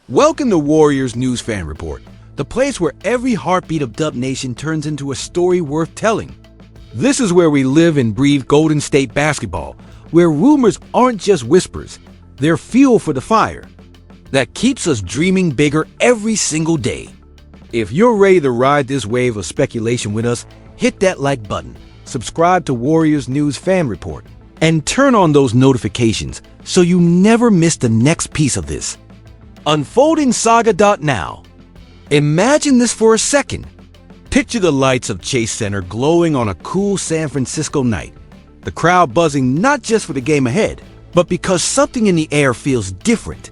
Welcome to Warriors News Fan Report, the place where every heartbeat of Dub Nation turns into a story worth telling. This is where we live and breathe Golden State basketball, where rumors aren't just whispers, they're fuel for the fire that keeps us dreaming bigger every single day. If you're ready to ride this wave of speculation with us, hit that like button, subscribe to Warriors News Fan Report, and turn on those notifications so you never miss the next piece of this unfolding saga. Now, imagine this for a second. Picture the lights of Chase Center glowing on a cool San Francisco night. The crowd buzzing not just for the game ahead, but because something in the air feels different.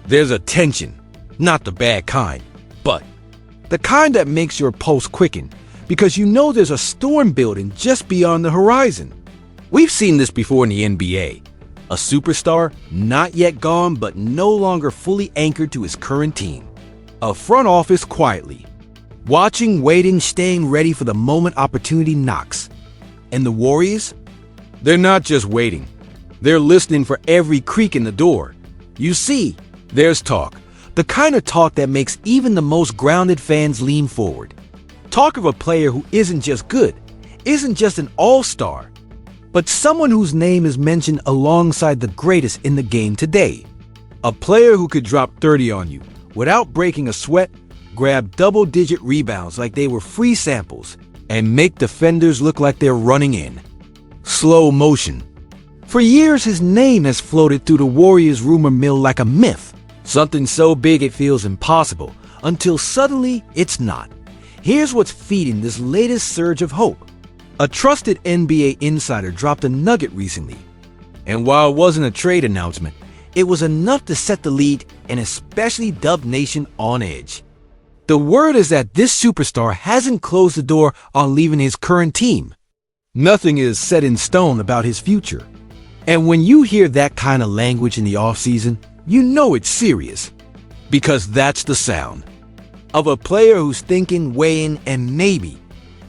There's a tension, not the bad kind, but the kind that makes your pulse quicken because you know there's a storm building just beyond the horizon. We've seen this before in the NBA. A superstar not yet gone but no longer fully anchored to his current team. A front office quietly watching, waiting, staying ready for the moment opportunity knocks. And the Warriors? They're not just waiting. They're listening for every creak in the door. You see, there's talk. The kind of talk that makes even the most grounded fans lean forward. Talk of a player who isn't just good, isn't just an all-star, but someone whose name is mentioned alongside the greatest in the game today. A player who could drop 30 on you without breaking a sweat, grab double-digit rebounds like they were free samples, and make defenders look like they're running in slow motion. For years, his name has floated through the Warriors rumor mill like a myth. Something so big it feels impossible, until suddenly it's not. Here's what's feeding this latest surge of hope. A trusted NBA insider dropped a nugget recently. And while it wasn't a trade announcement, it was enough to set the league, and especially Dub Nation, on edge. The word is that this superstar hasn't closed the door on leaving his current team. Nothing is set in stone about his future. And when you hear that kind of language in the offseason, you know it's serious. Because that's the sound of a player who's thinking, weighing, and maybe,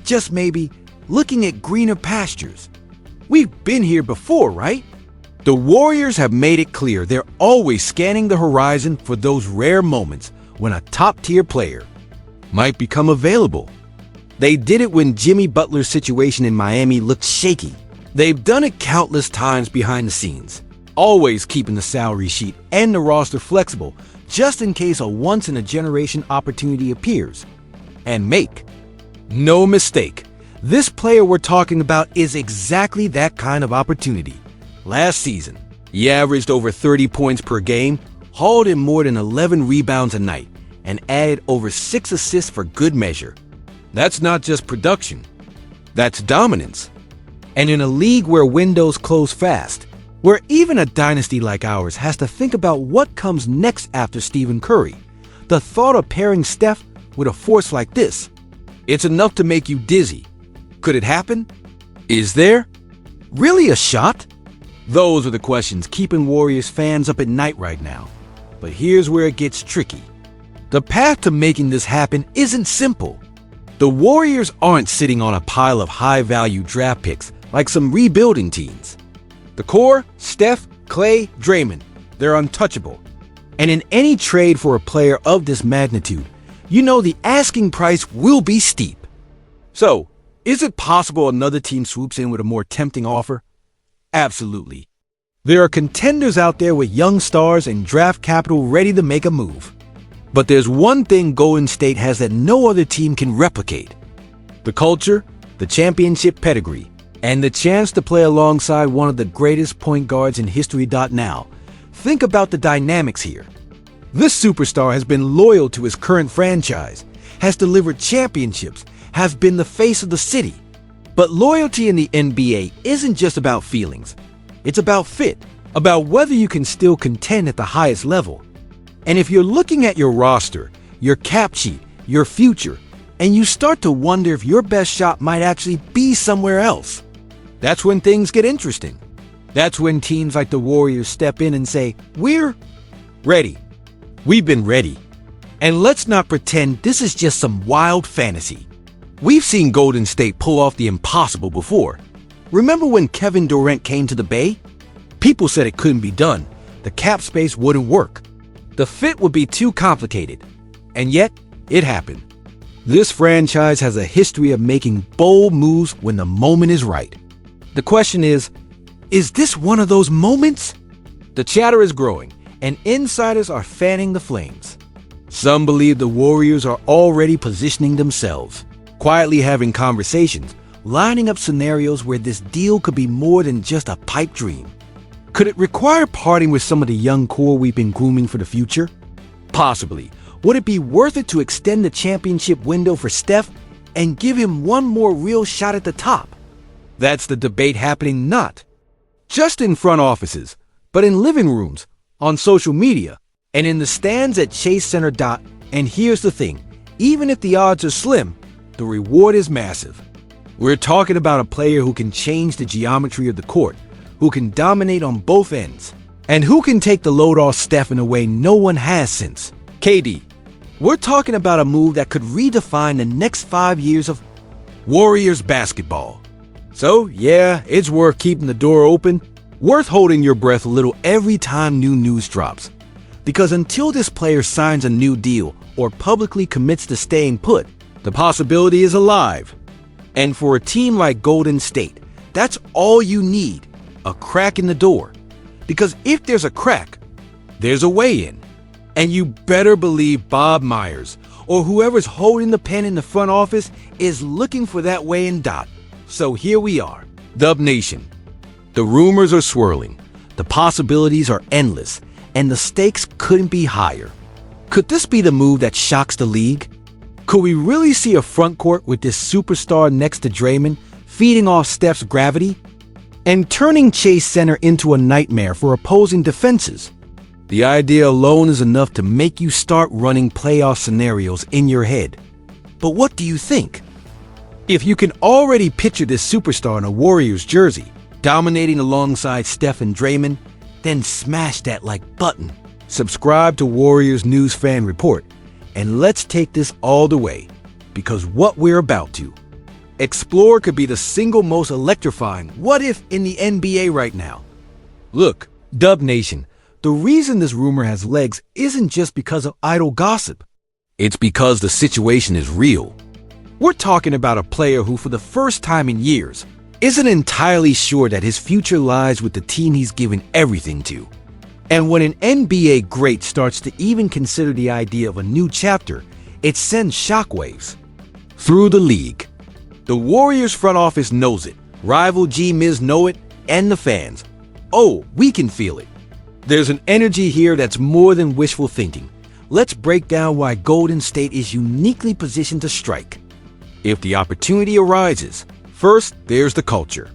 just maybe, looking at greener pastures. We've been here before, right? The Warriors have made it clear they're always scanning the horizon for those rare moments when a top-tier player might become available. They did it when Jimmy Butler's situation in Miami looked shaky. They've done it countless times behind the scenes, always keeping the salary sheet and the roster flexible just in case a once-in-a-generation opportunity appears. And make no mistake, this player we're talking about is exactly that kind of opportunity. Last season, he averaged over 30 points per game, hauled in more than 11 rebounds a night, and added over 6 assists for good measure. That's not just production, that's dominance. And in a league where windows close fast, where even a dynasty like ours has to think about what comes next after Stephen Curry, the thought of pairing Steph with a force like this, it's enough to make you dizzy. Could it happen? Is there really a shot? Those are the questions keeping Warriors fans up at night right now. But here's where it gets tricky. The path to making this happen isn't simple. The Warriors aren't sitting on a pile of high-value draft picks like some rebuilding teams. The core, Steph, Klay, Draymond, they're untouchable. And in any trade for a player of this magnitude, you know the asking price will be steep. So, is it possible another team swoops in with a more tempting offer? Absolutely. There are contenders out there with young stars and draft capital ready to make a move. But there's one thing Golden State has that no other team can replicate: the culture, the championship pedigree, and the chance to play alongside one of the greatest point guards in history. Now, think about the dynamics here. This superstar has been loyal to his current franchise, has delivered championships, has been the face of the city. But loyalty in the NBA isn't just about feelings. It's about fit, about whether you can still contend at the highest level. And if you're looking at your roster, your cap sheet, your future, and you start to wonder if your best shot might actually be somewhere else, that's when things get interesting. That's when teams like the Warriors step in and say, "We're ready. We've been ready. And let's not pretend this is just some wild fantasy." We've seen Golden State pull off the impossible before. Remember when Kevin Durant came to the Bay? People said it couldn't be done. The cap space wouldn't work. The fit would be too complicated. And yet, it happened. This franchise has a history of making bold moves when the moment is right. The question is this one of those moments? The chatter is growing, and insiders are fanning the flames. Some believe the Warriors are already positioning themselves, quietly having conversations, lining up scenarios where this deal could be more than just a pipe dream. Could it require parting with some of the young core we've been grooming for the future? Possibly. Would it be worth it to extend the championship window for Steph and give him one more real shot at the top? That's the debate happening not just in front offices, but in living rooms, on social media, and in the stands at Chase Center. And here's the thing, even if the odds are slim, the reward is massive. We're talking about a player who can change the geometry of the court, who can dominate on both ends, and who can take the load off Steph in a way no one has since KD. We're talking about a move that could redefine the next 5 years of Warriors basketball. So, yeah, it's worth keeping the door open, worth holding your breath a little every time new news drops. Because until this player signs a new deal or publicly commits to staying put, the possibility is alive. And for a team like Golden State, that's all you need, a crack in the door. Because if there's a crack, there's a way in. And you better believe Bob Myers, or whoever's holding the pen in the front office, is looking for that way in. So here we are, Dub Nation. The rumors are swirling, the possibilities are endless, and the stakes couldn't be higher. Could this be the move that shocks the league? Could we really see a front court with this superstar next to Draymond, feeding off Steph's gravity, and turning Chase Center into a nightmare for opposing defenses? The idea alone is enough to make you start running playoff scenarios in your head. But what do you think? If you can already picture this superstar in a Warriors jersey, dominating alongside Steph and Draymond, then smash that like button. Subscribe to Warriors News Fan Report, and let's take this all the way, because what we're about to explore could be the single most electrifying what if in the NBA right now. Look, Dub Nation, the reason this rumor has legs isn't just because of idle gossip. It's because the situation is real. We're talking about a player who, for the first time in years, isn't entirely sure that his future lies with the team he's given everything to. And when an NBA great starts to even consider the idea of a new chapter, it sends shockwaves through the league. The Warriors front office knows it, rival G-Miz know it, and the fans. Oh, we can feel it. There's an energy here that's more than wishful thinking. Let's break down why Golden State is uniquely positioned to strike if the opportunity arises. First, there's the culture.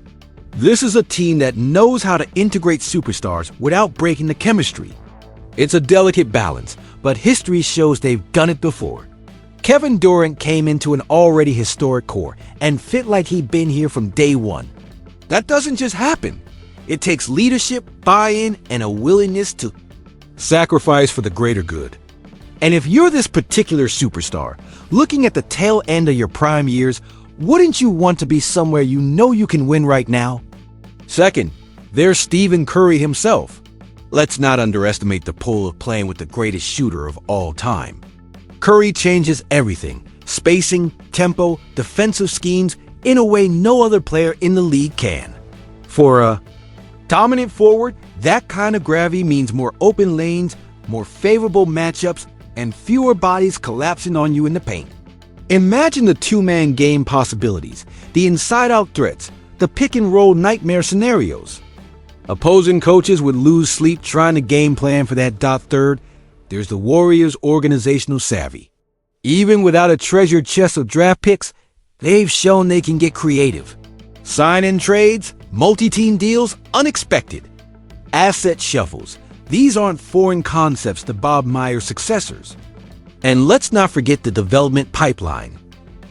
This is a team that knows how to integrate superstars without breaking the chemistry. It's a delicate balance, but history shows they've done it before. Kevin Durant came into an already historic core and fit like he'd been here from day one. That doesn't just happen. It takes leadership, buy-in, and a willingness to sacrifice for the greater good. And if you're this particular superstar, looking at the tail end of your prime years, wouldn't you want to be somewhere you know you can win right now? Second, there's Stephen Curry himself. Let's not underestimate the pull of playing with the greatest shooter of all time. Curry changes everything: spacing, tempo, defensive schemes, in a way no other player in the league can. For a dominant forward, that kind of gravity means more open lanes, more favorable matchups, and fewer bodies collapsing on you in the paint. Imagine the two-man game possibilities, the inside-out threats, the pick-and-roll nightmare scenarios. Opposing coaches would lose sleep trying to game plan for that third. There's the Warriors' organizational savvy. Even without a treasured chest of draft picks, they've shown they can get creative. Sign-in trades, multi-team deals, unexpected. Asset shuffles. These aren't foreign concepts to Bob Myers' successors. And let's not forget the development pipeline.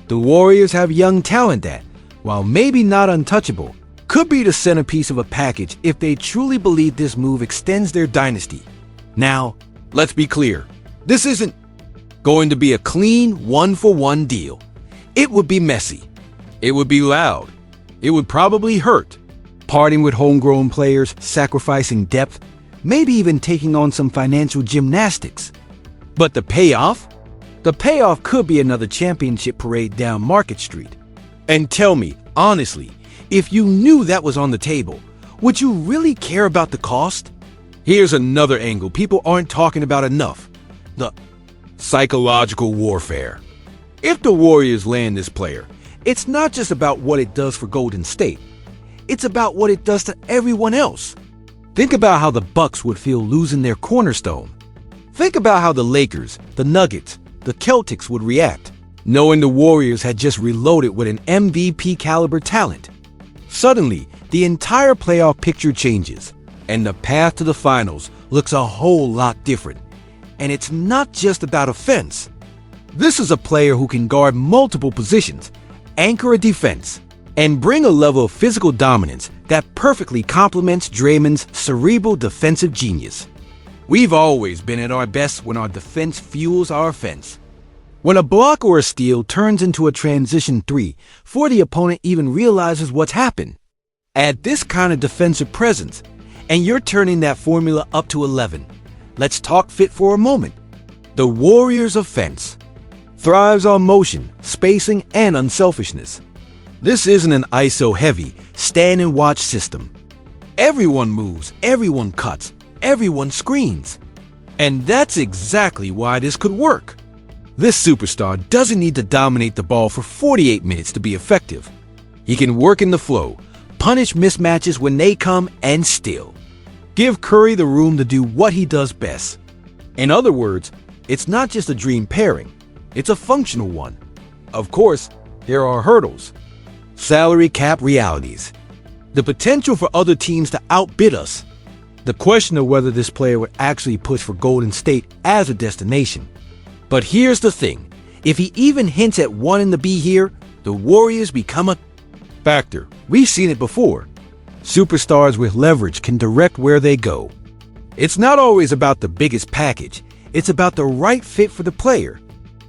The Warriors have young talent that, while maybe not untouchable, could be the centerpiece of a package if they truly believe this move extends their dynasty. Now, let's be clear. This isn't going to be a clean one-for-one deal. It would be messy. It would be loud. It would probably hurt. Parting with homegrown players, sacrificing depth, maybe even taking on some financial gymnastics. But the payoff? The payoff could be another championship parade down Market Street. And tell me, honestly, if you knew that was on the table, would you really care about the cost? Here's another angle people aren't talking about enough: the psychological warfare. If the Warriors land this player, it's not just about what it does for Golden State. It's about what it does to everyone else. Think about how the Bucks would feel losing their cornerstone. Think about how the Lakers, the Nuggets, the Celtics would react, knowing the Warriors had just reloaded with an MVP caliber talent. Suddenly, the entire playoff picture changes, and the path to the finals looks a whole lot different. And it's not just about offense. This is a player who can guard multiple positions, anchor a defense, and bring a level of physical dominance that perfectly complements Draymond's cerebral defensive genius. We've always been at our best when our defense fuels our offense. When a block or a steal turns into a transition three before the opponent even realizes what's happened. Add this kind of defensive presence, and you're turning that formula up to 11. Let's talk fit for a moment. The Warriors' offense thrives on motion, spacing, and unselfishness. This isn't an ISO-heavy, stand-and-watch system. Everyone moves, everyone cuts, everyone screens. And that's exactly why this could work. This superstar doesn't need to dominate the ball for 48 minutes to be effective. He can work in the flow, punish mismatches when they come, and still give Curry the room to do what he does best. In other words, it's not just a dream pairing, it's a functional one. Of course, there are hurdles. Salary cap realities. The potential for other teams to outbid us. The question of whether this player would actually push for Golden State as a destination. But here's the thing. If he even hints at wanting to be here, the Warriors become a factor. We've seen it before. Superstars with leverage can direct where they go. It's not always about the biggest package. It's about the right fit for the player.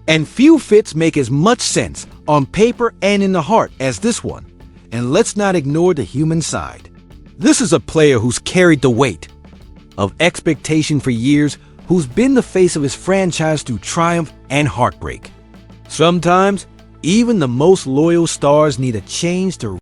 And few fits make as much sense on paper and in the heart as this one. And let's not ignore the human side. This is a player who's carried the weight of expectation for years, who's been the face of his franchise through triumph and heartbreak. Sometimes, even the most loyal stars need a change to